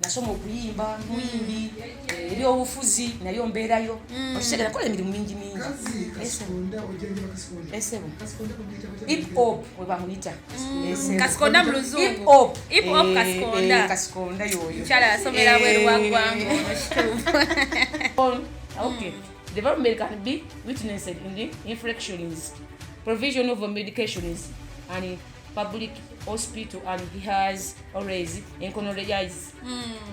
nasoma okuyimba muyimbi eri obufuzi nayo mbeerayo okitegera kola emirimu mingi Hipop we bamuyita Kasikonda mu luzungu Hipop Kasikonda yoyo chala asomera bweru wa ggwanga okay development can be witnessed in the infractions provision of medications and public hospital, and he has always encouraged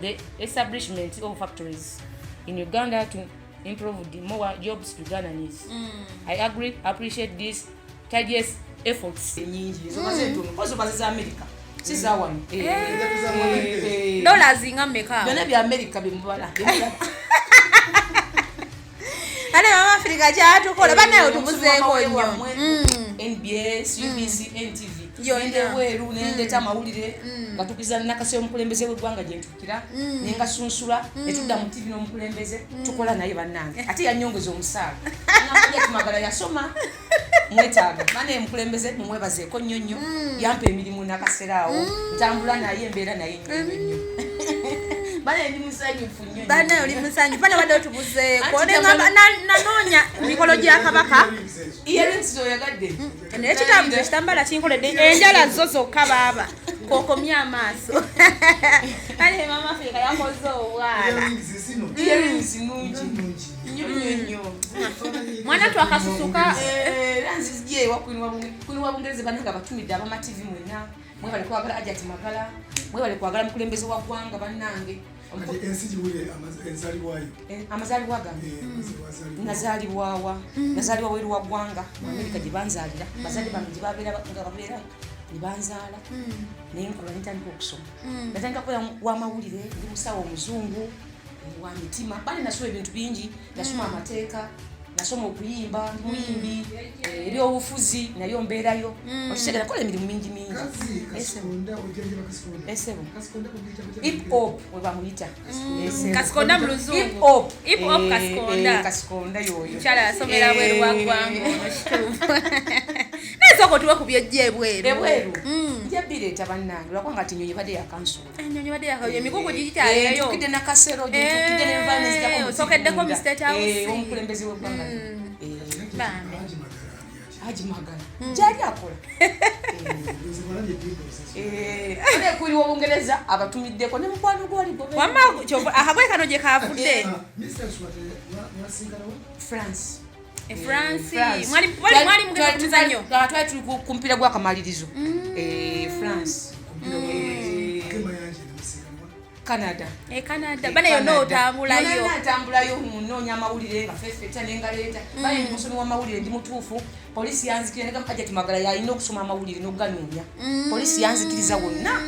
the establishment of factories in Uganda to improve the more jobs to Ugandans. I appreciate these tireless efforts. Dollars in America. Ale mama Afrika chatu kola banayo tubuzeeko nnyo NBS UBC NTV yonde weru nende tamawulire batukiza nakase omukulembeze w'eggwanga gye ntukira nenga sunsula etudda mu TV n'omukulembeze tukola naye bannange ate yanyongeza omusaala n'akuja tumagala yasoma mwetaaga mane omukulembeze mumwebazeeko nnyo yampa emirimu nakaseraawo ntambula naye embeera naye nnyo bana ndi musanyufu nnyo bana oli musanyufu bana wadde otubuzeeko nanoonya mikolo gya kabaka Irene yagadde naye kitambala kinkoledde enjala zo zokka baaba kokomya amaaso ale mama Afrika yakoze obwala Irene sinungi nnyo mwana twakasusuka ranzije wakwinwa bungereza bananga batumidde abama TV mwena mwe bali kwagala ajati magala mwe bali kwagala mukulembeze wa ggwanga bannange amazalibwa gange nazalibwa weru wa ggwanga mu Amerika gye banzalira bazadde bange gye babeera nga babeera ne banzaala naye nkola nitandika okusoma natandika kukola w'amawulire ndi musawo omuzungu wa mitima bali nasoma ebintu bingi nasoma amateeka nasoma okuyimba muyimbi eri obufuzi nayo mbeerayo okitegera kola emirimu mingi Hipop we bamuyita Kasikonda mu luzungu Hipop Kasikonda yoyo chala asomera bweru wa ggwanga nesoko tuwe kubyejje ebweru njabireeta bannange lwakwanga ati nyonyi badde yakansula nyonyi badde yakayo emikugu gigityayo tukidde nakasero tukidde n'envaana zijjako sokeddeko mu State House omukulembeze w'eggwanga Haji Magala jali akola ane kuliwo Bungereza abatumiddeko ne mukwano gwali gobe wama akagwe kano gye kavudde France mwali mugenda kumizanyo twali tuli ku mpira gw'akamalirizo France Canada bana yonna otambulayo natambulayo munoonya amawulire nga fefeta nengaleeta bali ndi musomi w'amawulire ndi mutuufu polisi yanzikiriza ne gamba ajati magala yalina okusoma amawulire n'oganoonya polisi yanzikiriza wonna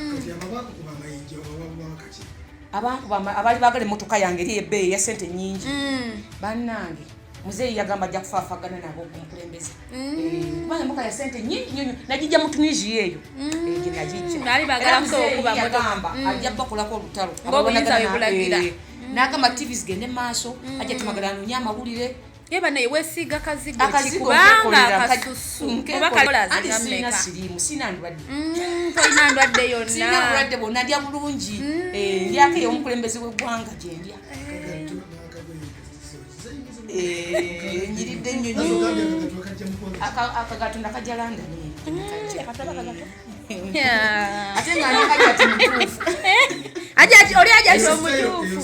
abankuba abali baagala emmotoka yange eri ebbeeyi ya sente nnyingi bannange muzeeyi yagamba ajja kufaafagana nabo omukulembeze kubanga emmotoka ya sente nnyingi nnyo nagijja mu Tunisia eyo gye nagijja yagamba ajja bakolako olutalo n'agamba TV zigende mu maaso ajja tumagala anoonye amawulire yeba naye weesiiga kazigo kubanga kasusu ati sirina siriimu sirina ndwadde tolina ndwadde yonna sirina bulwadde bwonna ndya bulungi ndyako eyo omukulembeze w'eggwanga gye ndya nyiridde nnyo akagatunda kajja London ate nga nakajati mutuufu ajati oli ajati omutuufu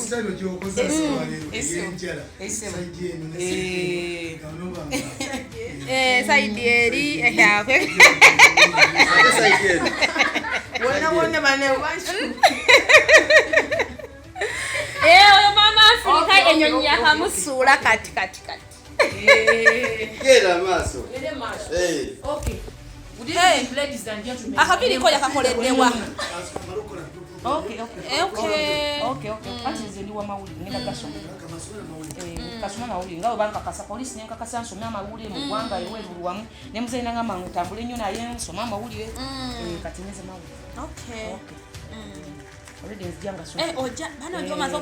saidi eri yakwe wonna bane oyo mama Afrika enyonyi yakamusuula kati gera maaso okay good evening ladies and gentlemen akabiri ko yakakoleddewa okay ati nze ndi w'amawulire ne kagasoma kasoma amawulire nga bwe bankakasa polisi nenkakasa nsome amawulire mu ggwanga eweerulwamu ne muzeeyi nangamba ntambule nnyo naye nsome amawulire kati neze mawulire already nzija nga bana ndio mazo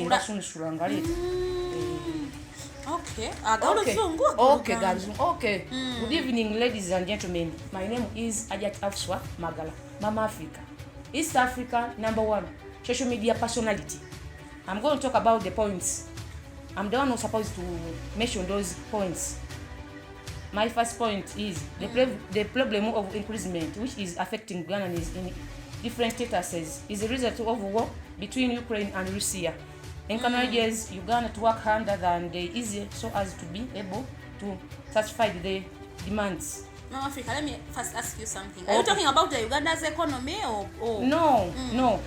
gasunsula ngaleeta Okay, guys. Okay. Good evening, ladies and gentlemen. My name is Ajat Afswa Magala, Mama Africa. East Africa #1 social media personality. I'm going to talk about the points. I'm the one who's supposed to mention those points. My first point is the problem of imprisonment, which is affecting Ugandans in different statuses, is a result of war between Ukraine and Russia. Encourages Uganda to work harder than they is so as to be able to satisfy the demands. Mama Africa, let me first ask you something. Are you talking about the Uganda's economy or? No.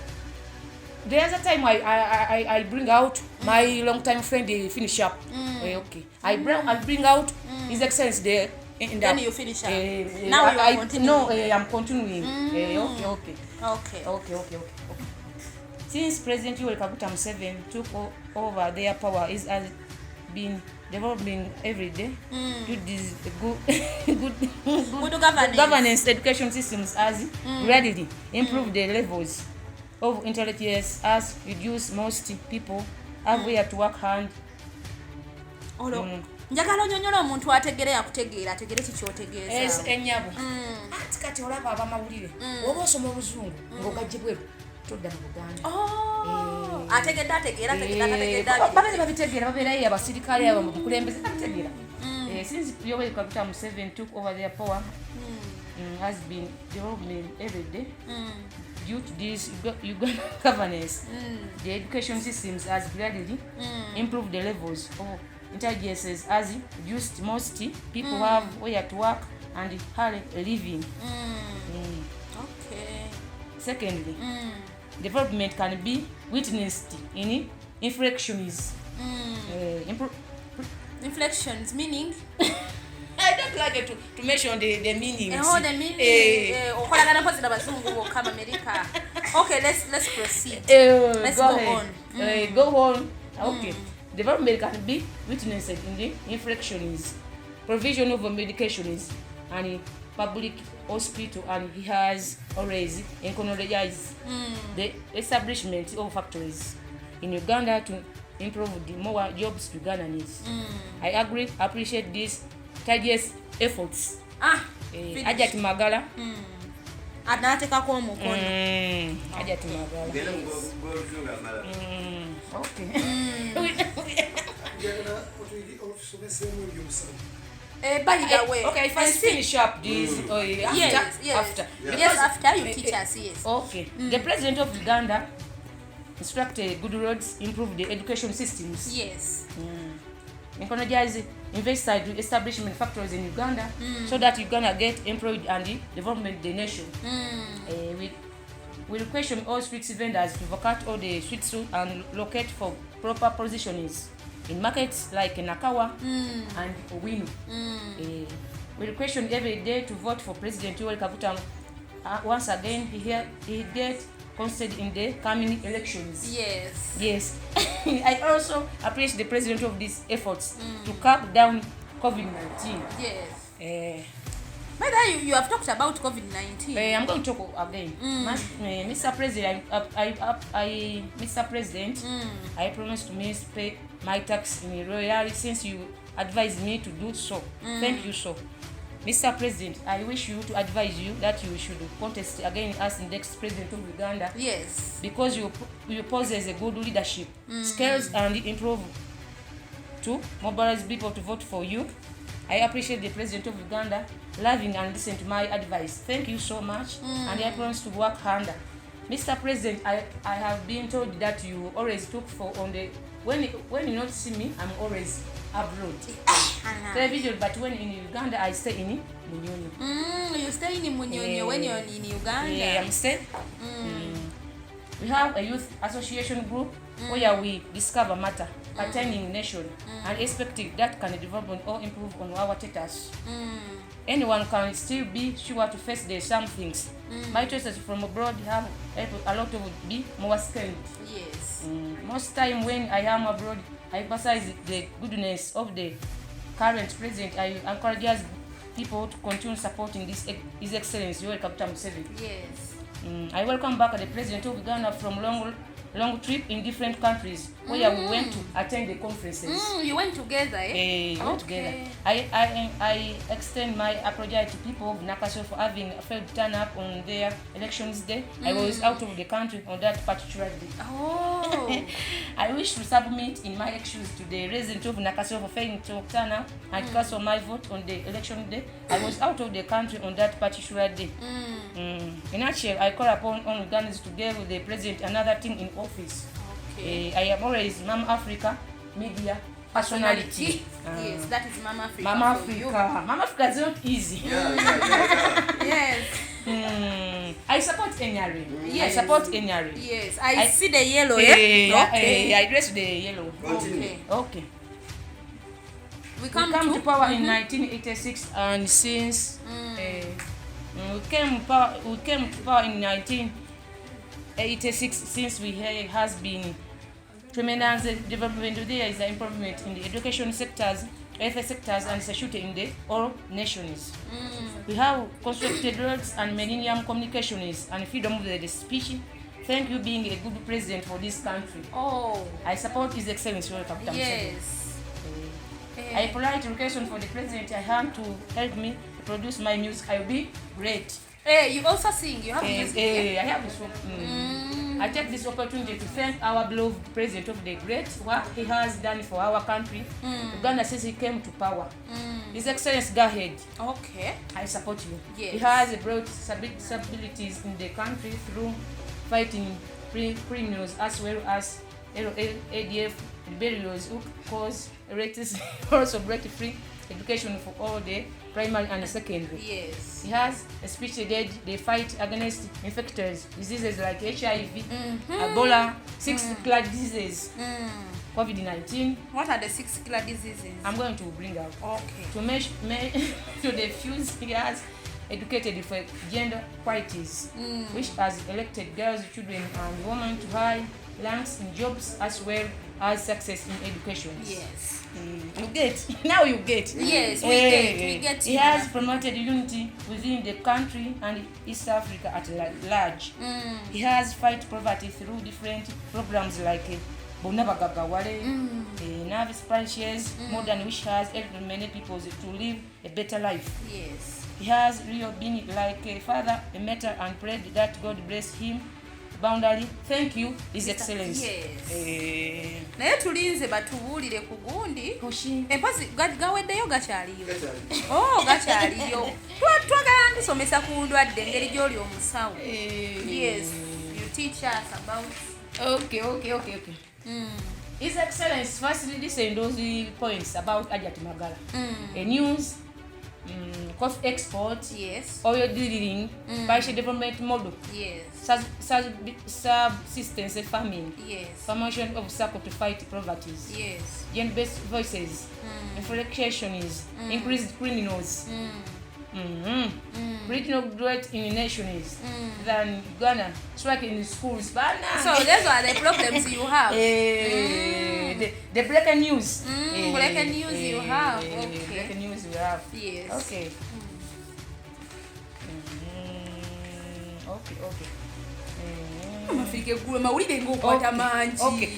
There's a time I bring out my long-time friend, they finish up. Okay. I bring out His Excellency there. Then you finish up. Now you are continuing. No, I'm continuing. Okay. Since President Yoweri Kaguta Museveni took over their power, it has been developing every day. Good governance education systems has gradually improved the levels of intelligence, has reduced most people have where to work hard. Njagala onyonyola omuntu ategere akutegeera ategere kikyotegeeza. Ennyabo. Ati kati olaba abamawulire. Oba osoma obuzungu ng'ogajjibwe todda mu Buganda. Ategeera. Babeera babitegeera babeerayo abasirikale abo mu bukulembeze babitegeera. Since Yoweri Kaguta Museveni took over their power, has been developing every day. Due to this Ugandan governance, the education systems has gradually improved the levels of intelligence, has reduced most people have where to work and hard living. Okay. Secondly, development can be witnessed in inflections. Inflections meaning? I don't like to mention the meanings. The meaning. Okay, let's proceed. Let's go on. Go on. Okay. Development can be witnessed in the inflections, provision of medications, and public hospital, and he has always encouraged the establishment of factories in Uganda to improve the more jobs Uganda needs. I appreciate these tireless efforts. Ajati Magala. Anatekako omukono. Ajati Magala. Okay. By the way, okay, if I finish up this, after you teach us, yes. Okay. The president of Uganda instructed good roads, improve the education systems. Yes. Encourage investors to establish manufacturers in Uganda so that Uganda get employed and development the nation. We question all street vendors to vacate all the streets and locate for proper positionings in markets like Nakawa and Yiino. We question every day to vote for President Yoweri Kaguta. Once again, he get considered in the coming elections. Yes. I also appreciate the president of these efforts to curb down COVID-19. Yes. But you have talked about COVID-19. I'm going to talk again. Mr. President, Mr. President, I promise to pay my tax in royalty since you advised me to do so. Thank you, so. Mr. President, I wish you to advise you that you should contest again as the next president of Uganda. Yes. Because you possess a good leadership, skills, and improve to mobilize people to vote for you. I appreciate the president of Uganda loving and listen to my advice. Thank you so much, and I promise to work harder. Mr. President, I have been told that you always look for on the when you not see me, I'm always abroad. Television, but when in Uganda, I stay in Munyonyo. You stay in Munyonyo when you're in Uganda? Yeah, I'm staying. We have a youth association group where we discover matter pertaining nation and expecting that can develop or improve on our status. Anyone can still be sure to face the some things. My choices from abroad have a lot of be more skilled. Yes. Most time when I am abroad, I emphasize the goodness of the current president. I encourage people to continue supporting His Excellency Yoweri Kaguta Museveni. Yes. I welcome back the president of Uganda from long long trip in different countries where we went to attend the conferences. You went together, We went together. I extend my apology to people of Nakaso for having failed to turn up on their elections day. I was out of the country on that particular day. Oh. I wish to submit in my excuse to the resident of Nakaso for failing to turn up and cast my vote on the election day. I was out of the country on that particular day. In a nutshell, I call upon all Ugandans to give the president another thing in office. Okay. I am always Mama Africa media personality. Yes, that is Mama Africa. Mama Africa. Mama Africa is not easy. Yes. I support Enyari. Yes. I support Enyari. Yes, I see the yellow. Okay. I dress the yellow. Okay. We We come to to power in 1986, and since we came to power in 1986, since we has been tremendous development. There is an improvement in the education sectors, health sectors, and security in the all nations. We have constructed roads and millennium communications and freedom of the speech. Thank you being a good president for this country. Oh. I support His Excellency. Yes. I polite request for the president I have to help me produce my music. I will be great. Hey, you also sing. You have music. I have this one. I take this opportunity to thank our beloved president of the great work he has done for our country. Uganda since he came to power. His Excellency, go ahead. Okay. I support you. Yes. He has brought stabilities in the country through fighting criminals as well as ADF rebellions who cause rates, also break free education for all the primary and secondary. Yes. He has especially led the fight against infectious diseases like HIV, Ebola, 6 killer diseases, COVID-19. What are the 6 killer diseases? I'm going to bring out. Okay. To the few he has educated for gender equalities, which has elected girls, children, and women to high ranks in jobs as well as success in education. Yes. You get. Now you get. Yes, we get. He has promoted unity within the country and East Africa at large. He has fight poverty through different programs like Bonabagagawale, Navis Parishes, modern which has helped many people to live a better life. Yes. He has really been like a father, a mentor, and prayed that God bless him boundary. Thank you, His Excellency. Yes. Naye tulinze batubuulire ku gundi. Empozi gaweddeyo gakyaliyo. Oh, gakyaliyo. Twagala ndisomesa ku ndwadde engeri gy'oli omusawo. Yes. You teach us about. Okay. His Excellency, firstly listen those points about Ajat Magala. News, coffee export, yes, oil dealing, partial development model, yes, subsistence farming, yes, promotion of circle to fight poverty, yes, gender-based voices, inflections, increased criminals, regional growth in nations than Ghana, strike in schools. So those are the problems you have. The breaking news. Breaking news you have. Okay. Breaking news you have. Yes. Okay. Okay. Mafike gwe mawulire ng'okwata mangi. Okay.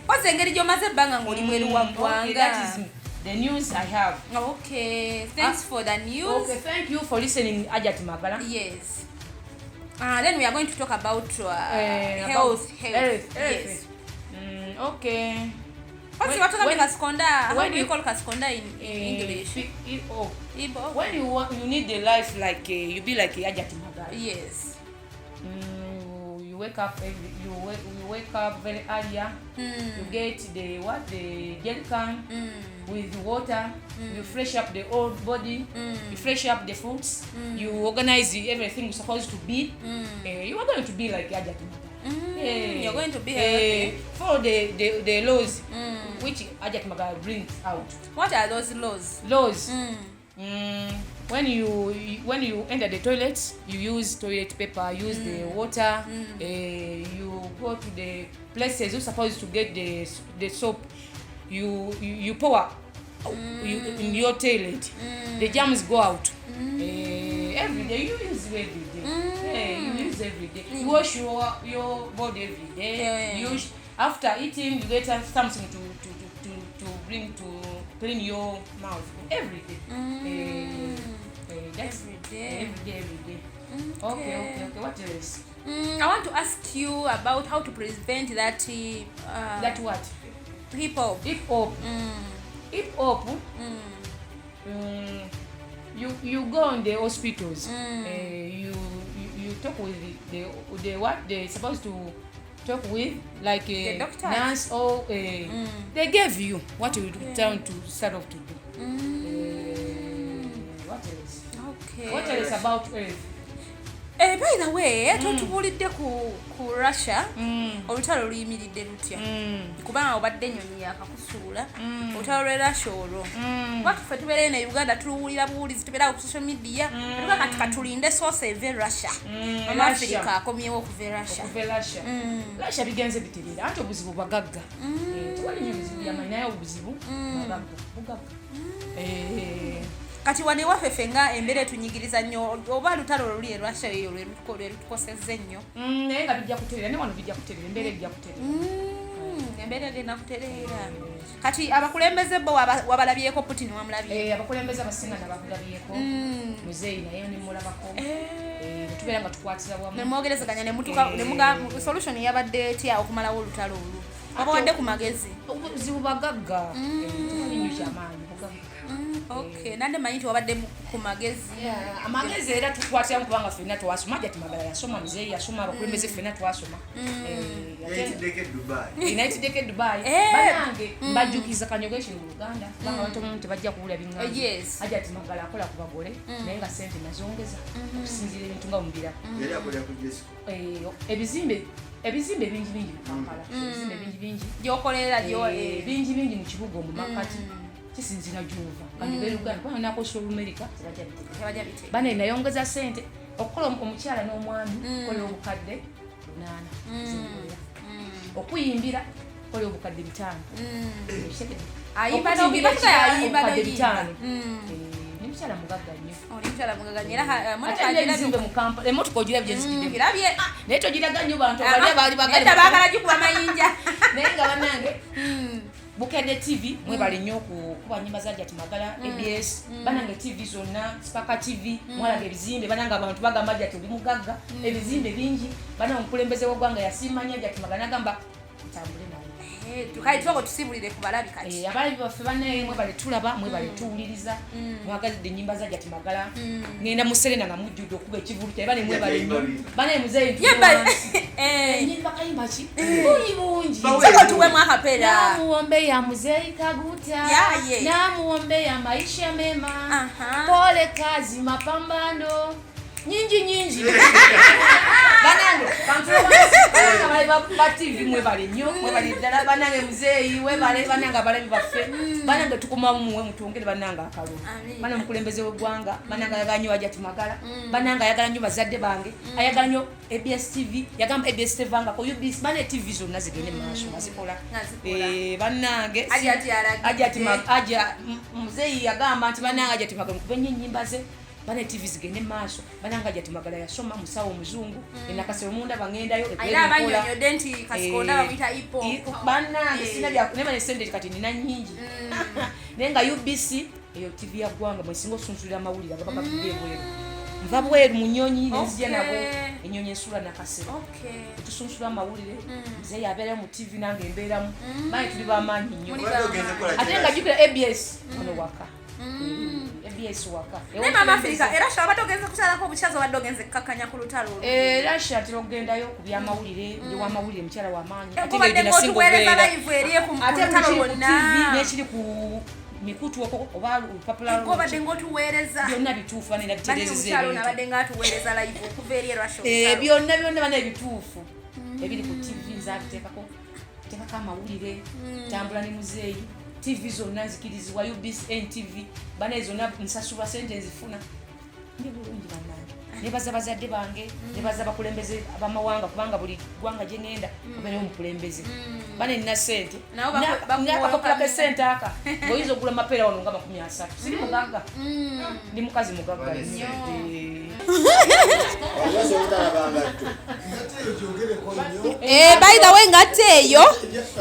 Koze engeri gy'omaze ebbanga ng'oli mweru wa ggwanga. That is the news I have. Okay. Thanks for the news. Okay, thank you for listening, Ajat Magala. Yes. Then we are going to talk about health. Yes. Okay. What's what about Kasikonda? How do you call Kasikonda in English? Hipop. Hipop. When you need the life like you be like Ajat Magala. Yes. You wake up very early. You get the gel can with water. You fresh up the old body. You fresh up the foods. You organize everything you're supposed to be. You are going to be like Ajat Magala. You're going to be healthy. Follow the laws which Ajat Magala brings out. What are those laws? Laws. When you enter the toilets, you use toilet paper, use the water. You go to the places you're supposed to get the soap. You pour in your toilet. The germs go out. Every day you use every day. You use every day. You wash your body every day. After eating, you get something to bring to clean your mouth every day. That's every day. Okay. What else? I want to ask you about how to prevent that. That what? Hipop. Hipop. You go on the hospitals. You talk with the what they're supposed to talk with, like the doctor, nurse, or they gave you what you tell to start off to do. What else? Okay. What else about by the way, tutubulidde ku Russia olutalo luyimiridde lutya kubanga obadde ennyonyi yakakusuula olutalo lwe Russia olwo batufe tubeere ne Uganda tuluwulira buwulizi tubeera ku social media tuka kati katulinde source eve Russia Africa akomyewo okuva Russia Russia bigenze biterera anti obuzibu bagagga tuwali nyo bizibu yamanyi naye obuzibu bagagga kati wane waffe nga embere tunyigiriza nnyo oba lutalo luli e Russia eyo lwe lutukosezza ennyo naye nga bijja kuterera ne wano bijja kuterera embere bijja kuterera embere genda kuterera kati abakulembeze bo wabalabyeko Putin wamulabye abakulembeze abasinga nabakulabyeko muzeeyi naye nimulabako tubeera nga tukwatira wamu nemwogerezeganya nemuga solution yabadde etya okumalawo olutalo olwo abawadde ku magezi obuzibu bagagga tulinyo kyamaanyi bugagga. Okay, nande manyi wabadde ku magezi. Amagezi era tukwatira kubanga ffenna twasoma jati magala yasoma muzeeyi yasoma abakulembeze ffenna twasoma. United Deke Dubai. Banange mbajjukiza kanyogation mu Uganda. Banga abantu mu tebajja kuwula bingamba. Yes. Ajati magala akola ku bagole naye nga sente nazongeza okusinzira ebintu nga mumbira. Yali akola ku Jessica. Ebizimbe bingi mu Kampala. Ebizimbe bingi. Gyokolera gyo bingi mu kibuga mu makati. Kisinzira juva. Kandi bero Uganda kwa nako so America tebajja bite. Bane nayongeza sente okukola omukyala n'omwami kola obukadde 8. Okuyimbira kola obukadde 5. Ayimba no bibaka 5. Nimchala mugagga nnyo. Olimchala mugagga nyera mwana ajira mu Kampala emotoka ogira byenzikide. Birabye neto giraga nnyo bantu bali bagali. Bagala jikuba mayinja. Nenga banange. Bukede TV mwebali nnyo kuba nyimba za Jati Magala ABS banange TV zonna Spaka TV mwalaga ebizimbe bananga abantu bagamba Jati oli mugagga ebizimbe bingi bana omukulembeze w'eggwanga yasimanya Jati Magala nagamba tambule naye tukai twako tusibulire ku balabi kati abalabi baffe bane mwebali tulaba mwebali tuwuliriza mwagalidde nyimba za Jati Magala ngenda mu Serena na mujjudo okuba ekivulu kya bane mwebali nnyo bane muzeeyi nyimba kayimba ki bungi sako tuwe mwakapera namuombe ya muzeeyi Kaguta namuombe ya maisha mema pole kazi mapambano nyingi banange kantu ba TV mwebali nnyo mwebali ddala banange muzeeyi webale banange abalabi baffe banange tukuma muwe mutongere banange akalo bana mukulembeze w'eggwanga banange ayagala nnyo Jati Magala banange ayagala nnyo bazadde bange ayagala nnyo ABS TV yagamba ABS TV nga ko UBS bana TV zonna zigende maaso bazikola banange Ajati muzeeyi yagamba nti banange Jati Magala kubenye nyimba ze bana TV zigende maaso bananga Jati Magala yasoma musawo muzungu enakase omunda bangendayo era abanyonyo denti Kasikonda bamita Hipop bananga sina bya nema ne sende kati nina nyingi nenga UBC eyo TV ya gwanga mwesingo sunsulira mawulira baba kubyewe nva bweru munyonyi nzije nabo enyonyi ensula nakase tusunsula mawulire mzee yabera mu TV nange emberamu bayi tuli bamanyi nnyo atenga jukira ABS ono waka ABS waka ne mama Africa era shaba togenze kusala ko buchazo badogenze kakanya ku lutalo Russia tirogendayo ku bya mawulire ndi wa mawulire mchara wa manyi ate ngina singo live ku lutalo lina TV nekiri ku mikutu wako oba popular ko badengo tuwereza byonna bituufu bane na biterezeze ebyo na badenga tuwereza live ku veri Russia byonna bane bituufu ebiri ku TV zabitekako teka mawulire tambula ne muzeeyi TV zonna zikirizibwa UBS NTV bana zonna nsasula sente zifuna ndi bulungi bannange nebaza bazadde bange nebaza bakulembeze abamawanga kubanga buli gwanga gye ngenda obeera omukulembeze bana nina sente nakapapula ke sente aka ngoyiza okugula mapeera wano nga 30 siri mugagga ndi mukazi mugagga By the way ngatte eyo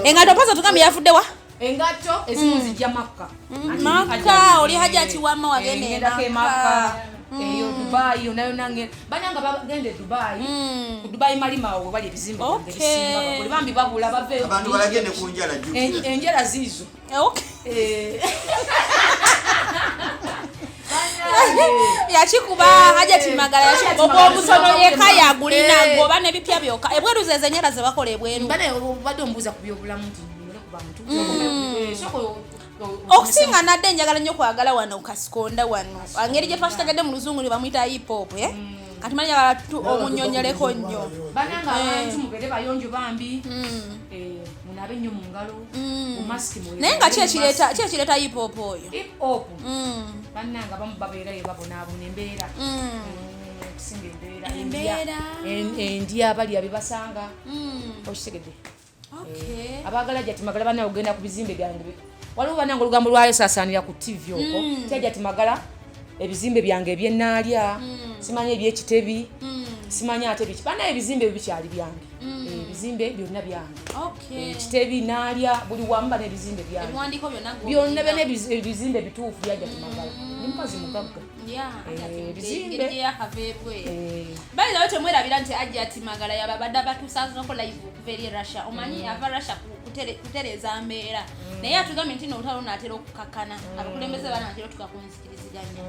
engato paza tukambi yafuddewa engato ezimu zijja Makka Makka oli hajati wama wagende Makka eyo Dubai onayo nange banyanga bagende Dubai ku Dubai malima wo bali bizimbe bisimba bali bambi babula bave abantu balagende ku njala juu enjala zizo yachikuba hajati magala yachikuba omusono yeka yagulina ngoba ne bipya byoka ebweru zeze nyala ze bakola ebweru bane bade ombuza kubyobulamu nti ngole kuba muntu soko okusinga nadde njagala nnyo kwagala wano Kasikonda wano angeri gye twakitagadde mu luzungu ne bamuyita hipop kati manya omunyonyoleko nnyo bananga abantu mugere bayonjo bambi munabe nnyo mu ngalo mu mask mu naye nga kyekireta hipop oyo hipop bananga bamu babeerayo babonaabona embeera okusinga embeera endya bali abibasanga okitegedde abagala jati magala bana ogenda ku bizimbe byange waliwo bananga olugambo lwayo saasaanira ku TV okwo tejati magala ebizimbe byange ebyenaalya simanya ebyekitebi simanya ate biki bana ebizimbe bikyali byange ebizimbe byonna byange ekitebi naalya buli wamba n'ebizimbe byange byonna bene ebizimbe bituufu byajati magala nimukazi mugagga bizimbe bali nayo temwerabira nti ajati magala yababadde batusaazako live okuva eri Russia omanyi ava Russia kutereza mbeera naye atugambye nti n'olutalo naatera okukakana abakulembeze bana natera tukakunzikiriziganya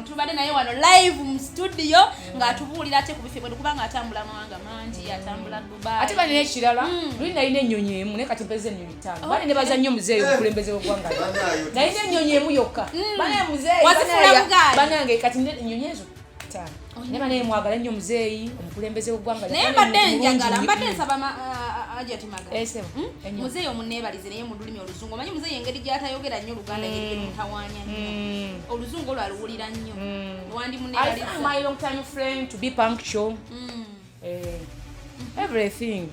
tubadde naye wano live mu studio ng'atubuulira ate ku bifo bwe kubanga atambula mawanga mangi atambula Dubai ate bali n'ekirala luli nalina ennyonyi emu naye kati mpeze ennyonyi ttaano bali ne baza nnyo muzeeyi omukulembeze w'eggwanga nalina ennyonyi emu yokka bana muzeeyi banange kati ennyonyi ezo ttaano naye banaye mwagala nnyo muzeeyi omukulembeze w'eggwanga naye mbadde njagala mbadde nsaba ajati magala muzeeyi omunneebalize naye mu lulimi oluzungu omanyi muzeeyi engeri gy'atayogera nnyo Oluganda engeri gy'emutawaanya nnyo oluzungu olwo aluwulira nnyo wandi munneebalize my long time friend to be punctual everything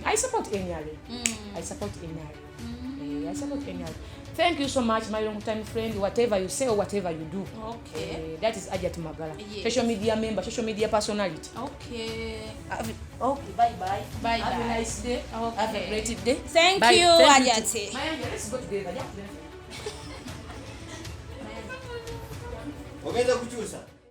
I support Enyale I support Enyale thank you so much my long time friend whatever you say or whatever you do that is Ajat Magala social media member social media personality bye have a nice day have a great day thank you Ajat let's go together ogenda kukyusa